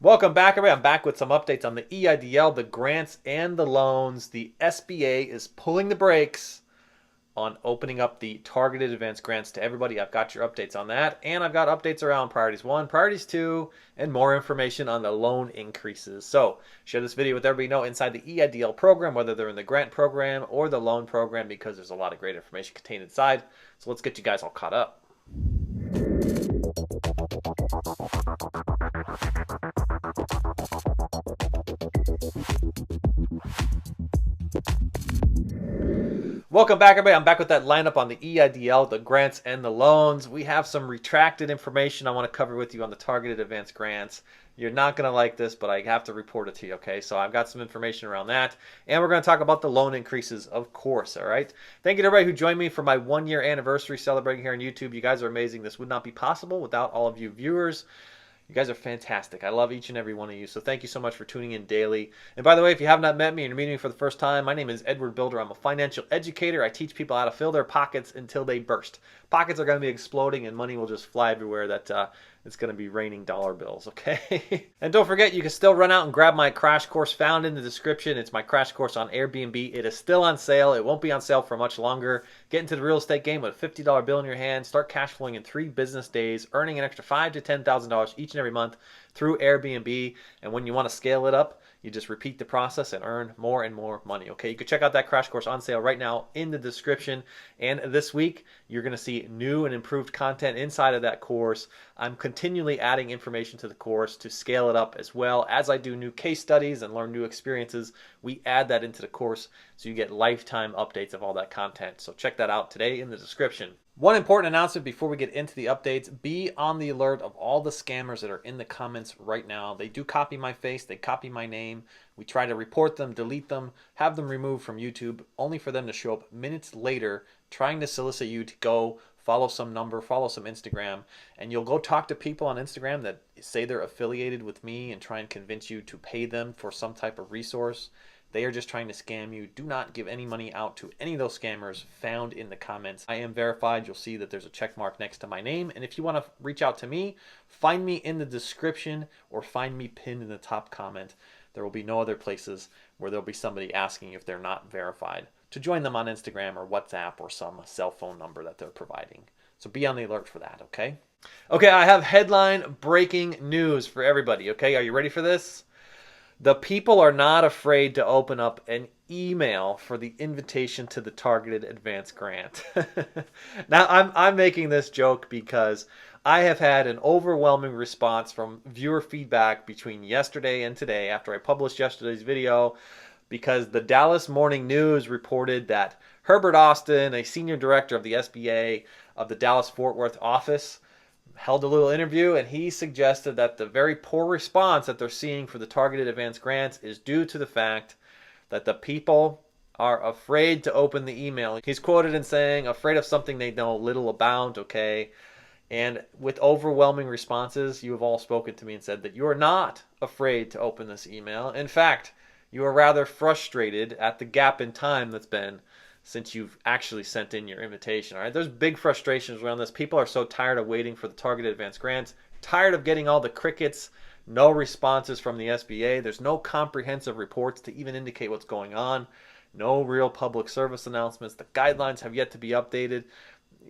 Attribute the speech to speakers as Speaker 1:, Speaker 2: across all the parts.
Speaker 1: Welcome back, everybody. I'm back with some updates on the EIDL, the grants, and the loans. The SBA is pulling the brakes on opening up the targeted advanced grants to everybody. I've got your updates on that, and I've got updates around priorities 1, priorities 2, and more information on the loan increases. So share this video with everybody know inside the EIDL program, whether they're in the grant program or the loan program, because there's a lot of great information contained inside. So let's get you guys all caught up. Welcome back, everybody. I'm back with that lineup on the EIDL, the grants and the loans. We have some retracted information I want to cover with you on the targeted advanced grants. You're not going to like this, but I have to report it to you, okay? So I've got some information around that. And we're going to talk about the loan increases, of course, all right? Thank you to everybody who joined me for my 1-year anniversary celebrating here on YouTube. You guys are amazing. This would not be possible without all of you viewers. You guys are fantastic. I love each and every one of you. So thank you so much for tuning in daily. And by the way, if you have not met me and you're meeting me for the first time, my name is Edward Bilder. I'm a financial educator. I teach people how to fill their pockets until they burst. Pockets are going to be exploding and money will just fly everywhere. It's going to be raining dollar bills, okay? And don't forget, you can still run out and grab my crash course found in the description. It's my crash course on Airbnb. It is still on sale. It won't be on sale for much longer. Get into the real estate game with a $50 bill in your hand. Start cash flowing in 3 business days, earning an extra $5,000 to $10,000 each and every month through Airbnb. And when you want to scale it up, you just repeat the process and earn more and more money, okay? You can check out that crash course on sale right now in the description. And this week, you're going to see new and improved content inside of that course. I'm continually adding information to the course to scale it up, as well as I do new case studies and learn new experiences. We add that into the course so you get lifetime updates of all that content. So check that out today in the description. One important announcement before we get into the updates: be on the alert of all the scammers that are in the comments right now. They do copy my face, they copy my name. We try to report them, delete them, have them removed from YouTube, only for them to show up minutes later trying to solicit you to go follow some number, follow some Instagram, and you'll go talk to people on Instagram that say they're affiliated with me and try and convince you to pay them for some type of resource. They are just trying to scam you. Do not give any money out to any of those scammers found in the comments. I am verified. You'll see that there's a check mark next to my name. And if you want to reach out to me, find me in the description or find me pinned in the top comment. There will be no other places where there'll be somebody asking if they're not verified to join them on Instagram or WhatsApp or some cell phone number that they're providing. So be on the alert for that, okay? Okay, I have headline breaking news for everybody, okay? Are you ready for this? The people are not afraid to open up an email for the invitation to the targeted advanced grant. Now, I'm making this joke because I have had an overwhelming response from viewer feedback between yesterday and today after I published yesterday's video, because the Dallas Morning News reported that Herbert Austin, a senior director of the SBA of the Dallas-Fort Worth office, held a little interview, and he suggested that the very poor response that they're seeing for the targeted advanced grants is due to the fact that the people are afraid to open the email. He's quoted in saying, afraid of something they know little about, okay? And with overwhelming responses, you have all spoken to me and said that you are not afraid to open this email. In fact, you are rather frustrated at the gap in time that's been since you've actually sent in your invitation. All right, there's big frustrations around this. People are so tired of waiting for the targeted advanced grants, tired of getting all the crickets, no responses from the SBA. There's no comprehensive reports to even indicate what's going on. No real public service announcements. The guidelines have yet to be updated.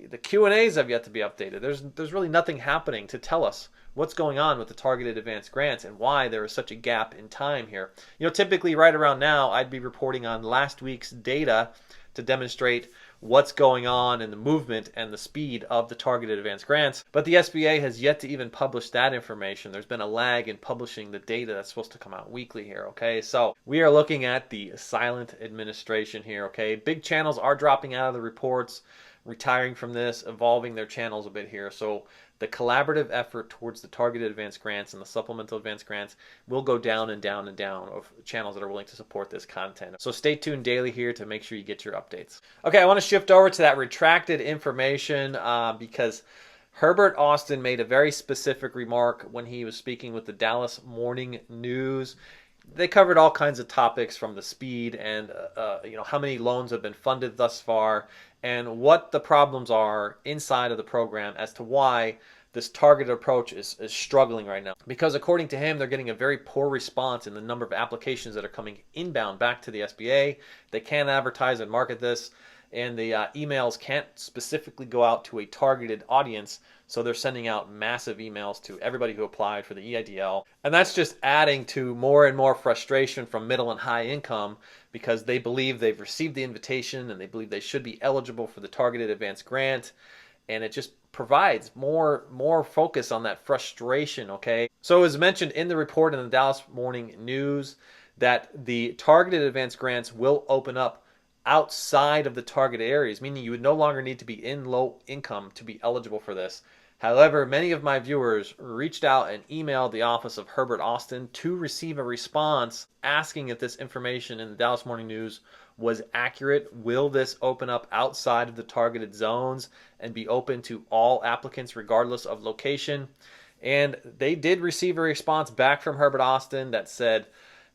Speaker 1: The Q&As have yet to be updated. There's really nothing happening to tell us what's going on with the targeted advanced grants and why there is such a gap in time here. You know, typically right around now, I'd be reporting on last week's data to demonstrate what's going on in the movement and the speed of the targeted advanced grants. But the SBA has yet to even publish that information. There's been a lag in publishing the data that's supposed to come out weekly here, okay? So we are looking at the silent administration here, okay? Big channels are dropping out of the reports, retiring from this, evolving their channels a bit here. So the collaborative effort towards the targeted advanced grants and the supplemental advanced grants will go down and down and down of channels that are willing to support this content. So stay tuned daily here to make sure you get your updates. Okay, I want to shift over to that retracted information because Herbert Austin made a very specific remark when he was speaking with the Dallas Morning News. They covered all kinds of topics, from the speed and how many loans have been funded thus far and what the problems are inside of the program as to why this targeted approach is struggling right now, because according to him, they're getting a very poor response in the number of applications that are coming inbound back to the SBA. They can't advertise and market this, and the emails can't specifically go out to a targeted audience, so they're sending out massive emails to everybody who applied for the EIDL. And that's just adding to more and more frustration from middle and high income, because they believe they've received the invitation and they believe they should be eligible for the targeted advance grant. And it just provides more focus on that frustration, okay? So as mentioned in the report in the Dallas Morning News, that the targeted advance grants will open up outside of the targeted areas, meaning you would no longer need to be in low income to be eligible for this. However, many of my viewers reached out and emailed the office of Herbert Austin to receive a response asking if this information in the Dallas Morning News was accurate. Will this open up outside of the targeted zones and be open to all applicants regardless of location? And they did receive a response back from Herbert Austin that said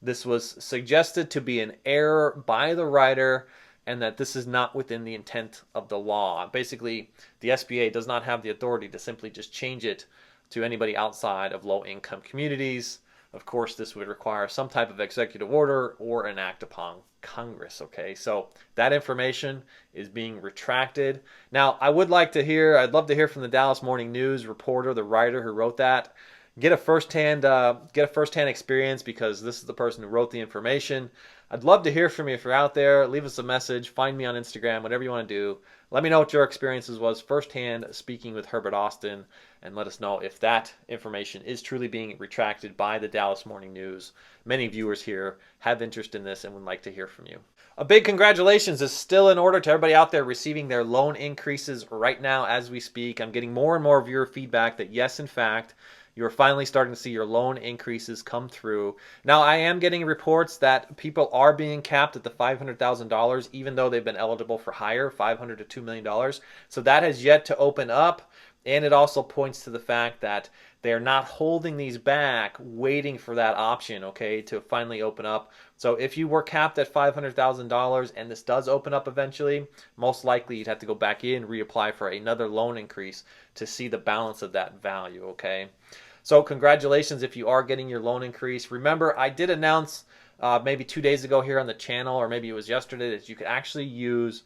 Speaker 1: this was suggested to be an error by the writer and that this is not within the intent of the law. Basically, the SBA does not have the authority to simply just change it to anybody outside of low-income communities. Of course, this would require some type of executive order or an act upon Congress, okay? So that information is being retracted. Now, I'd love to hear from the Dallas Morning News reporter, the writer who wrote that. Get a firsthand experience, because this is the person who wrote the information. I'd love to hear from you if you're out there. Leave us a message. Find me on Instagram, whatever you want to do. Let me know what your experiences was firsthand speaking with Herbert Austin, and let us know if that information is truly being retracted by the Dallas Morning News. Many viewers here have interest in this and would like to hear from you. A big congratulations is still in order to everybody out there receiving their loan increases right now as we speak. I'm getting more and more viewer feedback that yes, in fact, you're finally starting to see your loan increases come through. Now, I am getting reports that people are being capped at the $500,000, even though they've been eligible for higher, $500,000 to $2 million. So that has yet to open up. And it also points to the fact that they're not holding these back, waiting for that option, okay, to finally open up. So if you were capped at $500,000 and this does open up eventually, most likely you'd have to go back in, reapply for another loan increase to see the balance of that value, okay? So congratulations if you are getting your loan increase. Remember, I did announce maybe 2 days ago here on the channel, or maybe it was yesterday, that you could actually use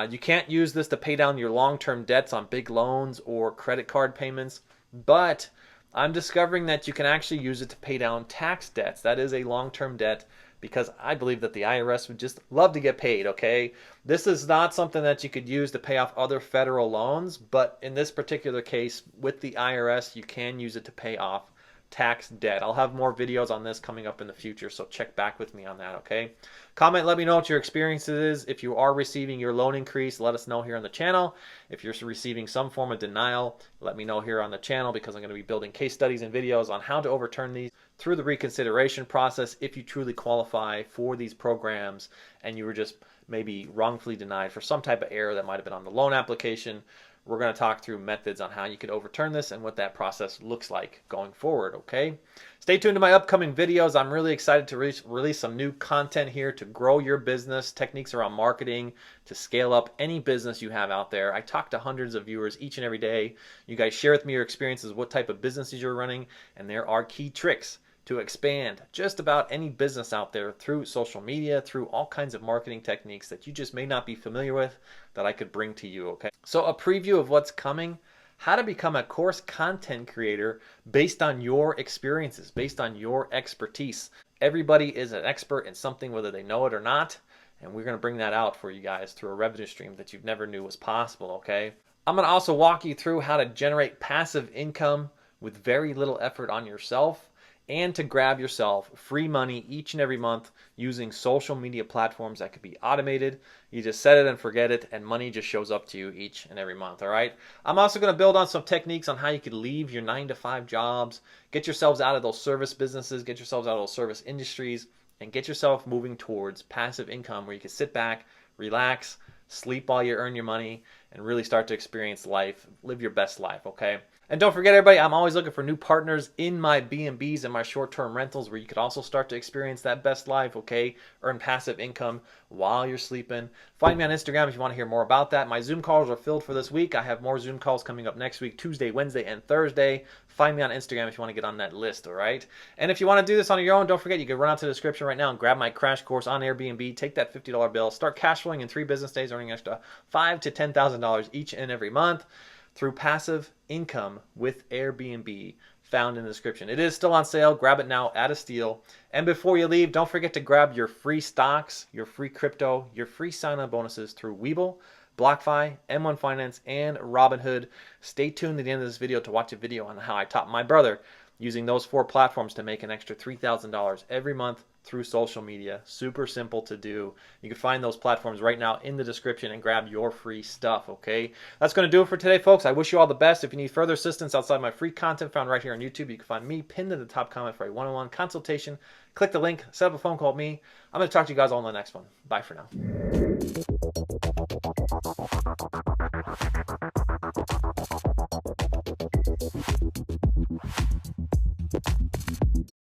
Speaker 1: you can't use this to pay down your long-term debts on big loans or credit card payments, but I'm discovering that you can actually use it to pay down tax debts. That is a long-term debt, because I believe that the IRS would just love to get paid, okay? This is not something that you could use to pay off other federal loans, but in this particular case with the IRS, you can use it to pay off tax debt. I'll have more videos on this coming up in the future, so check back with me on that, okay? Comment, let me know what your experience is. If you are receiving your loan increase, let us know here on the channel. If you're receiving some form of denial, let me know here on the channel, because I'm going to be building case studies and videos on how to overturn these through the reconsideration process if you truly qualify for these programs and you were just maybe wrongfully denied for some type of error that might have been on the loan application. We're going to talk through methods on how you could overturn this and what that process looks like going forward, okay? Stay tuned to my upcoming videos. I'm really excited to release some new content here to grow your business, techniques around marketing, to scale up any business you have out there. I talk to hundreds of viewers each and every day. You guys share with me your experiences, what type of businesses you're running, and there are key tricks to expand just about any business out there through social media, through all kinds of marketing techniques that you just may not be familiar with that I could bring to you, okay? So a preview of what's coming: how to become a course content creator based on your experiences, based on your expertise. Everybody is an expert in something, whether they know it or not, and we're going to bring that out for you guys through a revenue stream that you never knew was possible, okay? I'm going to also walk you through how to generate passive income with very little effort on yourself, and to grab yourself free money each and every month using social media platforms that could be automated. You just set it and forget it, and money just shows up to you each and every month, all right? I'm also going to build on some techniques on how you could leave your 9-to-5 jobs, get yourselves out of those service businesses, get yourselves out of those service industries, and get yourself moving towards passive income where you can sit back, relax, sleep while you earn your money, and really start to experience life, live your best life, okay? And don't forget, everybody, I'm always looking for new partners in my B&Bs and my short-term rentals where you could also start to experience that best life, okay? Earn passive income while you're sleeping. Find me on Instagram if you want to hear more about that. My Zoom calls are filled for this week. I have more Zoom calls coming up next week, Tuesday, Wednesday, and Thursday. Find me on Instagram if you want to get on that list, all right? And if you want to do this on your own, don't forget, you can run out to the description right now and grab my crash course on Airbnb. Take that $50 bill, start cash flowing in 3 business days, earning an extra $5,000 to $10,000 each and every month through passive income with Airbnb, found in the description. It is still on sale. Grab it now at a steal. And before you leave, don't forget to grab your free stocks, your free crypto, your free sign-on bonuses through Webull, BlockFi, M1 Finance, and Robinhood. Stay tuned to the end of this video to watch a video on how I taught my brother using those 4 platforms to make an extra $3,000 every month through social media. Super simple to do. You can find those platforms right now in the description and grab your free stuff, okay? That's going to do it for today, folks. I wish you all the best. If you need further assistance outside my free content found right here on YouTube, you can find me pinned in the top comment for a one-on-one consultation. Click the link, set up a phone call with me. I'm going to talk to you guys all in the next one. Bye for now.